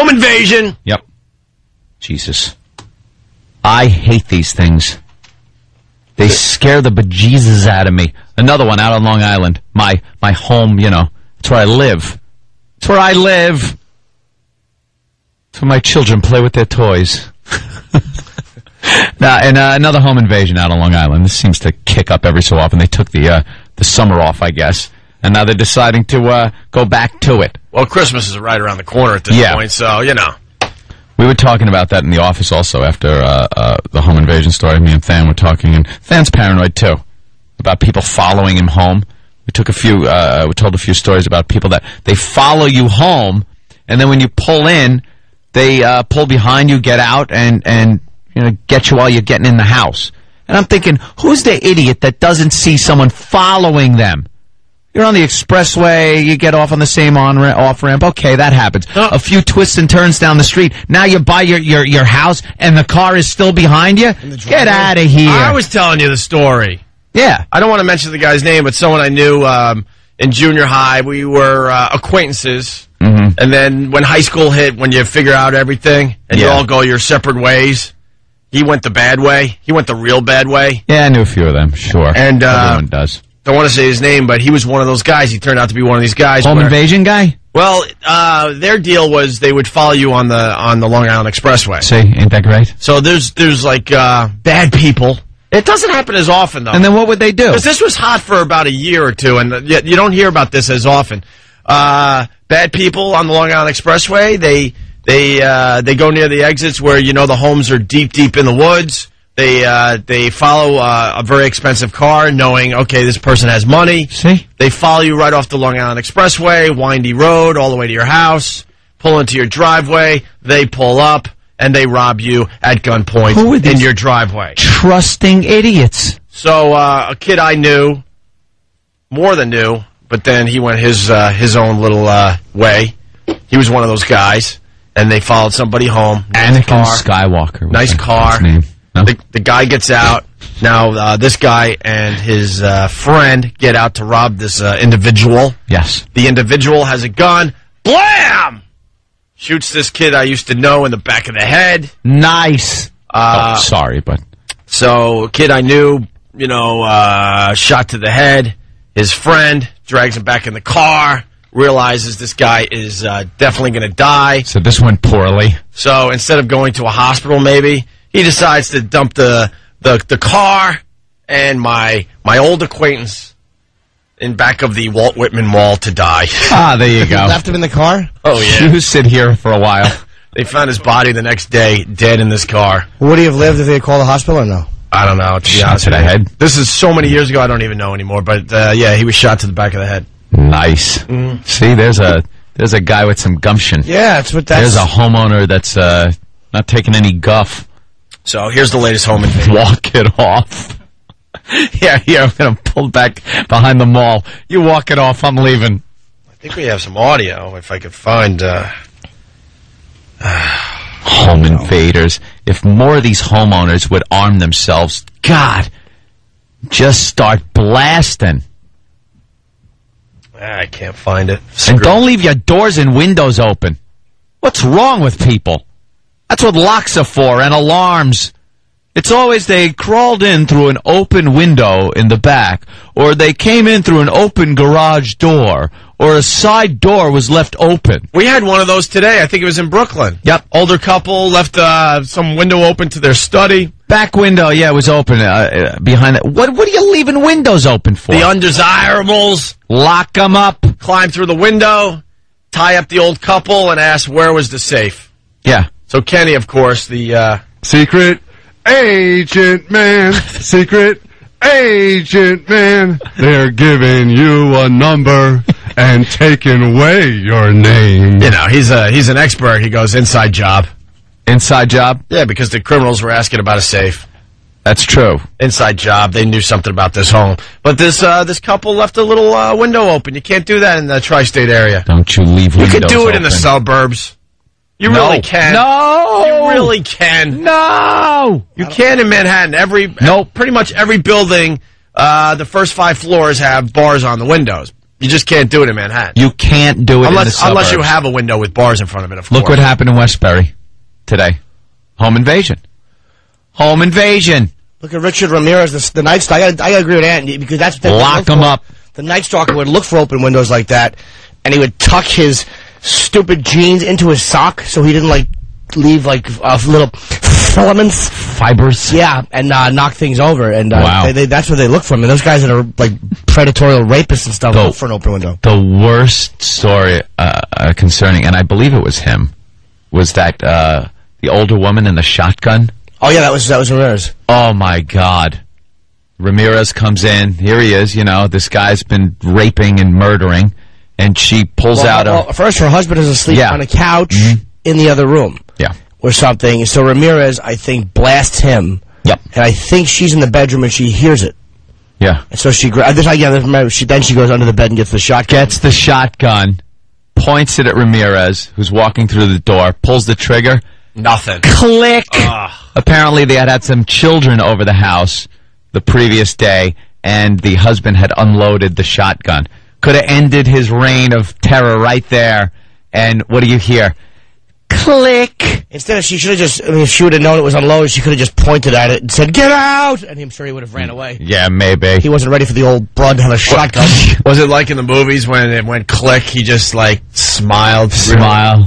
Home invasion. Yep. Jesus. I hate these things. They scare the bejesus out of me. Another one out on Long Island. My home, you know. It's where I live. It's where I live. It's where my children play with their toys. Now, and another home invasion out on Long Island. This seems to kick up every so often. They took the summer off, I guess, and now they're deciding to go back to it. Well, Christmas is right around the corner at this point, so, you know. We were talking about that in the office also after the home invasion story. Me and Than were talking, and Than's paranoid too, about people following him home. We told a few stories about people that they follow you home, and then when you pull in, they pull behind you, get out, and you know, get you while you're getting in the house. And I'm thinking, who's the idiot that doesn't see someone following them? You're on the expressway, you get off on the same off-ramp. Okay, that happens. A few twists and turns down the street. Now you're by your house, and the car is still behind you? Get out of here. I was telling you the story. Yeah. I don't want to mention the guy's name, but someone I knew in junior high, we were acquaintances. Mm-hmm. And then when high school hit, when you figure out everything, and you all go your separate ways, he went the bad way. He went the real bad way. Yeah, I knew a few of them, sure. And everyone does. Don't want to say his name, but he was one of those guys. He turned out to be one of these guys. Home invasion guy? Well, their deal was they would follow you on the Long Island Expressway. See, ain't that great? So there's like bad people. It doesn't happen as often, though. And then what would they do? Because this was hot for about a year or two, and you don't hear about this as often. Bad people on the Long Island Expressway, they go near the exits where, you know, the homes are deep in the woods. They follow a very expensive car, knowing, okay, this person has money. See? They follow you right off the Long Island Expressway, windy road, all the way to your house, pull into your driveway, they pull up, and they rob you at gunpoint in your driveway. Trusting idiots. So a kid I knew, more than knew, but then he went his own little way. He was one of those guys, and they followed somebody home. Anakin Skywalker. Nice car. Name. No? The guy gets out. Now, this guy and his friend get out to rob this individual. Yes. The individual has a gun. Blam! Shoots this kid I used to know in the back of the head. Nice. Sorry, but... So, a kid I knew, you know, shot to the head. His friend drags him back in the car. Realizes this guy is definitely going to die. So this went poorly. So, instead of going to a hospital, maybe... he decides to dump the car and my old acquaintance in back of the Walt Whitman Mall to die. Ah, there you go. Left him in the car? Oh, yeah. You sit here for a while. They found his body the next day, dead in this car. Would he have lived if they had called the hospital or no? I don't know, to be honest with you. Head. This is so many years ago, I don't even know anymore. But, yeah, he was shot to the back of the head. Nice. Mm. See, there's a guy with some gumption. Yeah, that's what that's... There's a homeowner that's not taking any guff. So here's the latest home invasion. Walk it off. Yeah, I'm going to pull back behind the mall. You walk it off, I'm leaving. I think we have some audio, if I could find... Home invaders. If more of these homeowners would arm themselves, God, just start blasting. I can't find it. And don't leave your doors and windows open. What's wrong with people? That's what locks are for, and alarms. It's always they crawled in through an open window in the back, or they came in through an open garage door, or a side door was left open. We had one of those today. I think it was in Brooklyn. Yep. Older couple left some window open to their study. Back window, yeah, it was open behind it. What are you leaving windows open for? The undesirables. Lock them up. Climb through the window, tie up the old couple, and ask where was the safe. Yeah. So Kenny, of course, the... Secret agent man, secret agent man, they're giving you a number and taking away your name. You know, he's an expert. He goes, inside job. Inside job? Yeah, because the criminals were asking about a safe. That's true. Inside job. They knew something about this home. But this couple left a little window open. You can't do that in the tri-state area. Don't you leave windows open. You can do it in the suburbs. You really can. No! You really can. No! You can in Manhattan. Pretty much every building, the first 5 floors have bars on the windows. You just can't do it in Manhattan. You can't do it in the suburbs. Unless you have a window with bars in front of it, of course. Look what happened in Westbury today. Home invasion. Home invasion. Look at Richard Ramirez, the Night Stalker. I gotta agree with Andy, because that's what lock him up. The Night Stalker would look for open windows like that, and he would tuck his stupid jeans into his sock so he didn't like leave like little filaments, fibers. Yeah, and knock things over. And wow. That's what they look for. I mean, those guys that are like predatory rapists and stuff look for an open window. The worst story concerning, and I believe it was him, was that the older woman in the shotgun. Oh yeah, that was Ramirez. Oh my God. Ramirez comes in. Here he is. You know, this guy's been raping and murdering, and she pulls out a. First, her husband is asleep on a couch in the other room. Yeah. Or something. So Ramirez, I think, blasts him. Yep. And I think she's in the bedroom and she hears it. Yeah. And so she grabs. Then she goes under the bed and gets the shotgun. Gets the shotgun, points it at Ramirez, who's walking through the door, pulls the trigger. Nothing. Click. Apparently, they had some children over the house the previous day, and the husband had unloaded the shotgun. Could have ended his reign of terror right there. And what do you hear? Click. Instead, she should have just. I mean, if she would have known it was unloaded, she could have just pointed at it and said, "Get out!" And I'm sure he would have ran away. Yeah, maybe. He wasn't ready for the old broad to have a shotgun. Was it like in the movies when it went click? He just like smiled,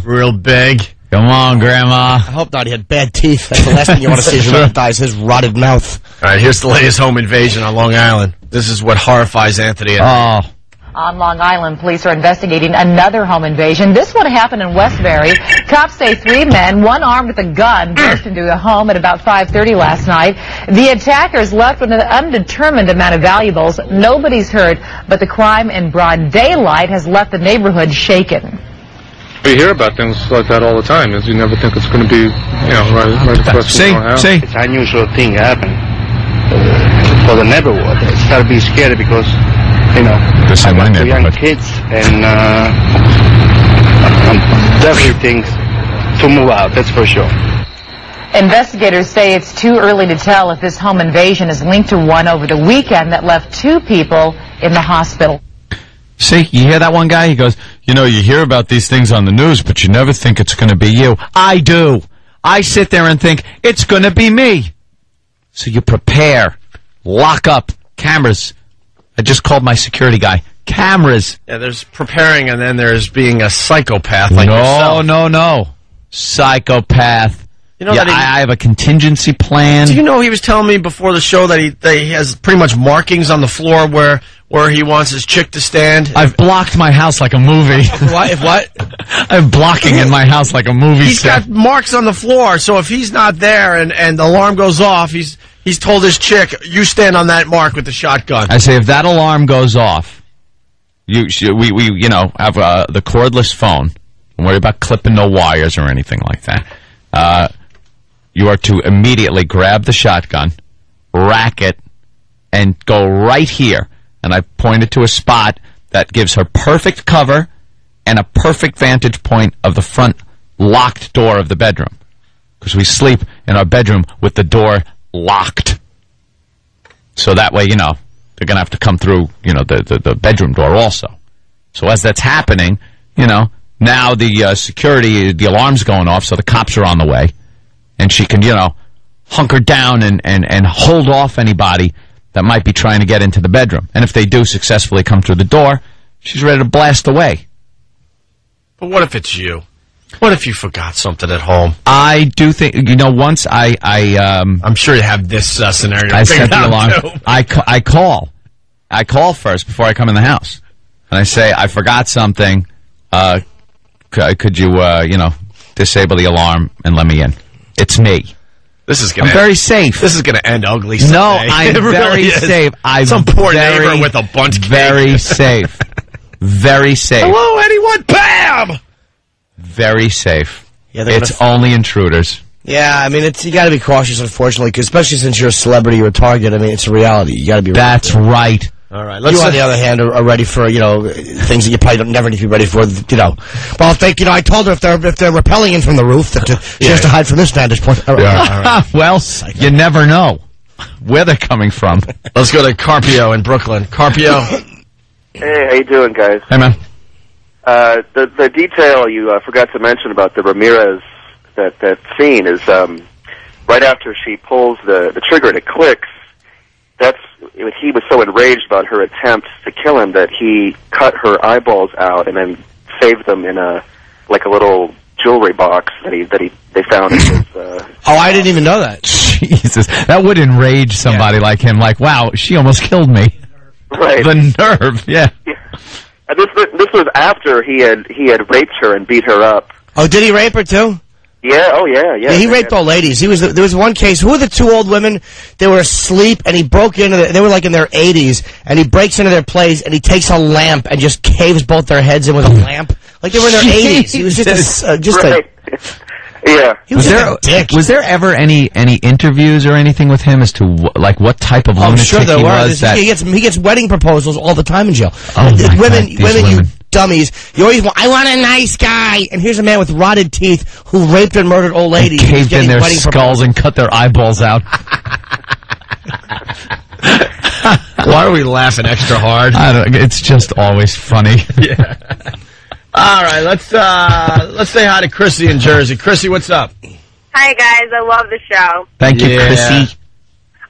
real big. Come on, Grandma. I hope not. He had bad teeth. That's the last thing you want to see. Is his rotted mouth. All right, here's the latest home invasion on Long Island. This is what horrifies Anthony. Oh. On Long Island, police are investigating another home invasion. This one happened in Westbury. Cops say 3 men, one armed with a gun, burst into the home at about 5:30 last night. The attackers left with an undetermined amount of valuables. Nobody's hurt, but the crime in broad daylight has left the neighborhood shaken. We hear about things like that all the time, as you never think it's going to be, right across the house. See? It's an unusual thing happen for the neighborhood. It's got to be scary because, this I got 2 young kids, and definitely things to move out, that's for sure. Investigators say it's too early to tell if this home invasion is linked to one over the weekend that left 2 people in the hospital. See, you hear that one guy? He goes, you hear about these things on the news, but you never think it's going to be you. I do. I sit there and think, it's going to be me. So you prepare. Lock up. Cameras. I just called my security guy. Cameras. Yeah, there's preparing, and then there's being a psychopath like yourself. No. Psychopath. I have a contingency plan. Do you know he was telling me before the show that he has pretty much markings on the floor where he wants his chick to stand? I've blocked my house like a movie. What? I'm blocking in my house like a movie He's got marks on the floor, so if he's not there and the alarm goes off, he's told his chick, you stand on that mark with the shotgun. I say, if that alarm goes off, we have the cordless phone. Don't worry about clipping no wires or anything like that. You are to immediately grab the shotgun, rack it, and go right here. And I pointed to a spot that gives her perfect cover and a perfect vantage point of the front locked door of the bedroom. Because we sleep in our bedroom with the door locked. So that way, they're going to have to come through, the bedroom door also. So as that's happening, now the security, the alarm's going off, so the cops are on the way. And she can, hunker down and hold off anybody that might be trying to get into the bedroom. And if they do successfully come through the door, she's ready to blast away. But what if it's you? What if you forgot something at home? I do think, once I'm sure you have this scenario. I set the alarm. I call first before I come in the house. And I say, I forgot something. Could you, disable the alarm and let me in? It's me. I'm very safe. This is going to end ugly someday. No, I'm very safe. Some poor neighbor with a bunch cake. Very safe. Very safe. Hello, anyone? Bam! Very safe. Yeah, it's only intruders. Yeah, I mean, you got to be cautious, unfortunately, because especially since you're a celebrity or a target. I mean, it's a reality. You got to be ready. That's right. All right. You, on the other hand, are ready for, things that you probably never need to be ready for, Well, I told her if they're rappelling in from the roof, that she has to hide from this vantage point. All right. Well, you never know where they're coming from. Let's go to Carpio in Brooklyn. Carpio. Hey, how you doing, guys? Hey, man. The detail you forgot to mention about the Ramirez, that scene is right after she pulls the trigger and it clicks. He was so enraged about her attempt to kill him that he cut her eyeballs out and then saved them in a little jewelry box that they found in his. Oh, I didn't even know that. Jesus, that would enrage somebody like him. Like, wow, she almost killed me. Right. The nerve, yeah. And this was after he had raped her and beat her up. Oh, did he rape her too? Yeah. Oh, yeah. Yeah, he raped old ladies. There was one case. Who were the two old women? They were asleep, and he broke into. They were like in their 80s, and he breaks into their place, and he takes a lamp and just caves both their heads in with a lamp, like they were in their 80s. He was yeah. He was a dick. Was there ever any interviews or anything with him as to what type of lunatic sure there he were. was? He gets wedding proposals all the time in jail. Oh women, women, you dummies. You always want. I want a nice guy, and here's a man with rotted teeth who raped and murdered old ladies. And caved in their skulls and cut their eyeballs out. Why are we laughing extra hard? I don't. It's just always funny. Yeah. All right, let's say hi to Chrissy in Jersey. Chrissy, what's up? Hi guys, I love the show. Thank you, Chrissy.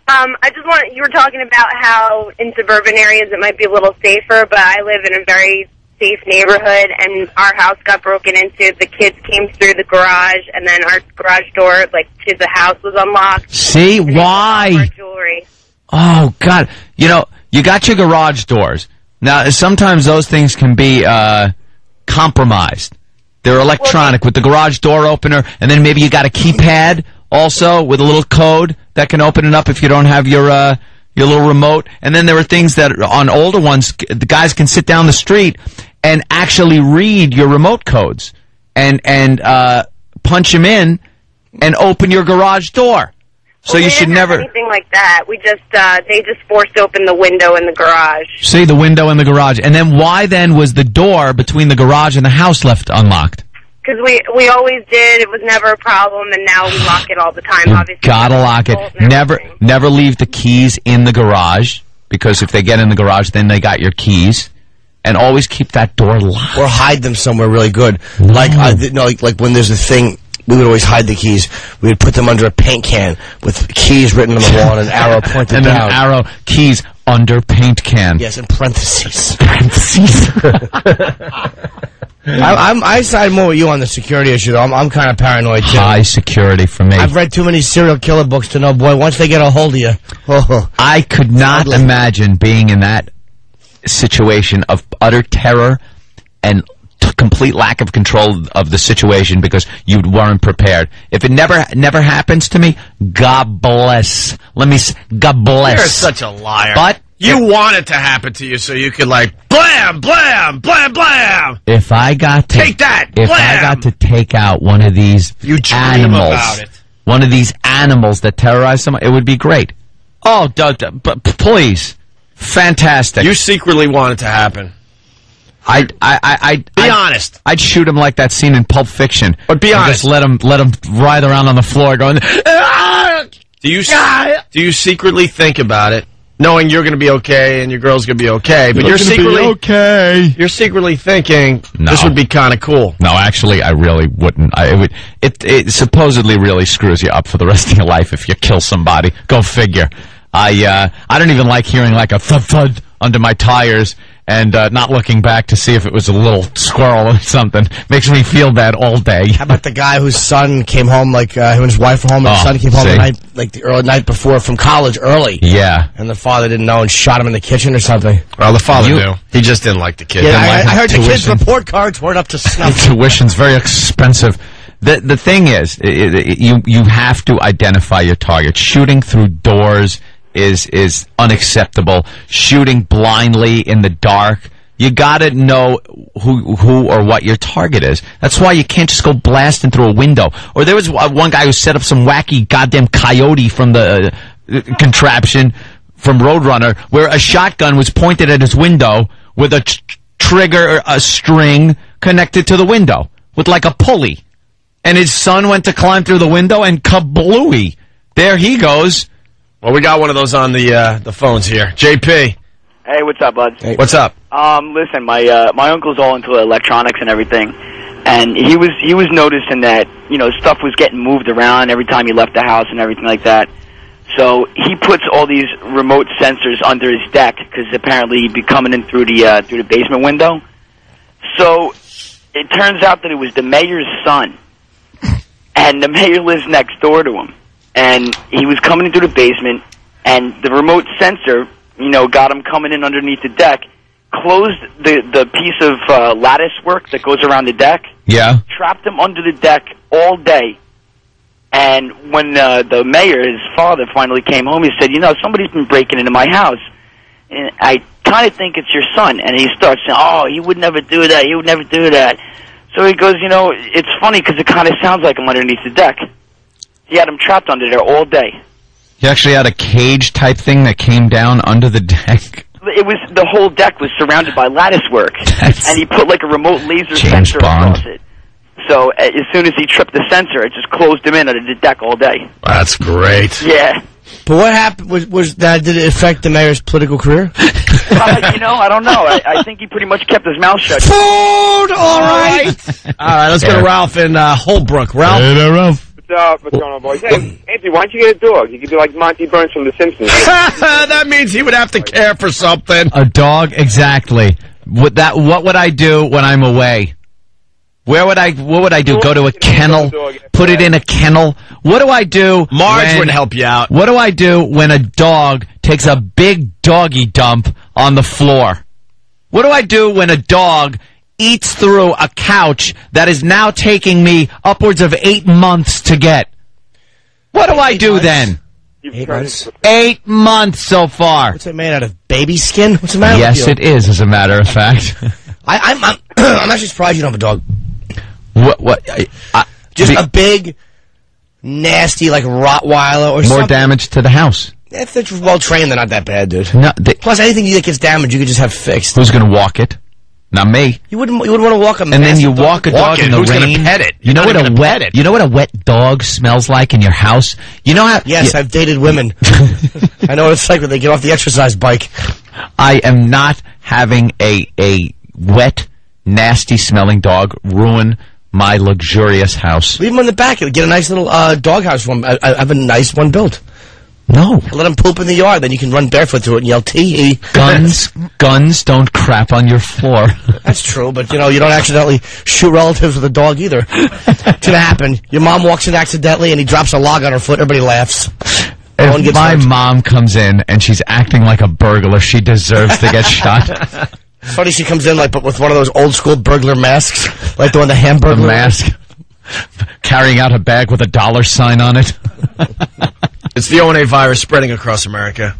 I just you were talking about how in suburban areas it might be a little safer, but I live in a very safe neighborhood, and our house got broken into. The kids came through the garage, and then our garage door, to the house, was unlocked. See, why? Our jewelry. Oh, God. You know, you got your garage doors. Now, sometimes those things can be compromised. They're electronic with the garage door opener, and then maybe you got a keypad also with a little code that can open it up if you don't have your little remote. And then there are things that on older ones, the guys can sit down the street and actually read your remote codes and punch them in and open your garage door. So you should never anything like that. We just they just forced open the window in the garage. See, the window in the garage. And then why then was the door between the garage and the house left unlocked? Because we always did. It was never a problem, and now we lock it all the time. You obviously, gotta lock it. Never leave the keys in the garage, because if they get in the garage, then they got your keys. And always keep that door locked. Or hide them somewhere really good. Like when there's a thing. We would always hide the keys. We would put them under a paint can with keys written on the wall and an arrow pointed and down. And an arrow, keys under paint can. Yes, in parentheses. I side more with you on the security issue, though. I'm kind of paranoid, too. High security for me. I've read too many serial killer books to know, boy, once they get a hold of you. I could not imagine being in that situation of utter terror and complete lack of control of the situation because you weren't prepared. If it never happens to me, God bless. God bless. You're such a liar. But you want it to happen to you so you could blam, blam, blam, blam. If I got to take that, if blam. I got to take out one of these animals, about it. One of these animals that terrorize someone, it would be great. Oh, but please, fantastic. You secretly want it to happen. I'd be honest. I'd shoot him like that scene in Pulp Fiction. But be honest. Just let him writhe around on the floor going. Do you secretly think about it, knowing you're going to be okay and your girl's going to be okay? But you're secretly You're secretly thinking this would be kind of cool. No, actually, I really wouldn't. It supposedly really screws you up for the rest of your life if you kill somebody. Go figure. I don't even like hearing like a thud under my tires. And not looking back to see if it was a little squirrel or something. Makes me feel bad all day. How about the guy whose son came home, him and his wife were home, and his son came home the early night before from college early. Yeah. And the father didn't know and shot him in the kitchen or something. Well, the father knew. He just didn't like the kid. Yeah, I heard the kid's report cards weren't up to snuff. Tuition's very expensive. The thing is, you have to identify your target. Shooting through doors is unacceptable. Shooting blindly in the dark. You gotta know who or what your target is. That's why you can't just go blasting through a window. Or there was one guy who set up some wacky goddamn coyote from the contraption from Roadrunner, where a shotgun was pointed at his window with a trigger, a string connected to the window with like a pulley. And his son went to climb through the window and kablooey. There he goes. Well, we got one of those on the phones here. JP. Hey, what's up, bud? Hey. What's up? Listen, my uncle's all into electronics and everything, and he was noticing that stuff was getting moved around every time he left the house and everything like that. So he puts all these remote sensors under his deck because apparently he'd be coming in through the basement window. So it turns out that it was the mayor's son, and the mayor lives next door to him, and he was coming into the basement, and the remote sensor, got him coming in underneath the deck, closed the piece of lattice work that goes around the deck. Yeah. Trapped him under the deck all day. And when the mayor, his father, finally came home, he said, somebody's been breaking into my house. And I kind of think it's your son. And he starts saying, oh, he would never do that. He would never do that. So he goes, it's funny because it kind of sounds like him underneath the deck. He had him trapped under there all day. He actually had a cage type thing that came down under the deck. The whole deck was surrounded by lattice work. And he put like a remote laser sensor across it. So as soon as he tripped the sensor, it just closed him in under the deck all day. That's great. Yeah. But what happened was that, did it affect the mayor's political career? I don't know. I think he pretty much kept his mouth shut. Food! All right. All right, let's go to Ralph in Holbrook. Ralph? Hey there, Ralph. What's going on, boys? Hey, Anthony, why don't you get a dog? You could be like Monty Burns from The Simpsons. That means he would have to care for something. A dog, exactly. What would I do when I'm away? What would I do? Go to a kennel? Put it in a kennel? What do I do? Marge would help you out. What do I do when a dog takes a big doggy dump on the floor? What do I do when a dog eats through a couch that is now taking me upwards of 8 months to get? What do I do then? 8 months? 8 months so far. What's it made out of? Baby skin? What's the matter with you? Yes, it is, as a matter of fact. I'm actually surprised you don't have a dog. Just a big, nasty, like Rottweiler or something. More damage to the house. If they're well trained, they're not that bad, dude. No, Plus, anything that gets damaged, you could just have fixed. Who's going to walk it? Not me. You wouldn't want to walk a. And then you walk a dog in the Who's rain. gonna pet it? You know what a wet dog smells like in your house? You know how? Yes, I've dated women. I know what it's like when they get off the exercise bike. I am not having a wet, nasty smelling dog ruin my luxurious house. Leave them in the back. Get a nice little doghouse one. I have a nice one built. No. Let them poop in the yard. Then you can run barefoot to it and yell tee-hee. Guns don't crap on your floor. That's true, but you don't accidentally shoot relatives with a dog either. It's gonna happen. Your mom walks in accidentally and he drops a log on her foot. Everybody laughs. If my mom comes in and she's acting like a burglar, she deserves to get shot. It's funny she comes in but with one of those old school burglar masks, like the one the Hamburglar. The mask. Carrying out a bag with a $sign on it. It's the O&A virus spreading across America.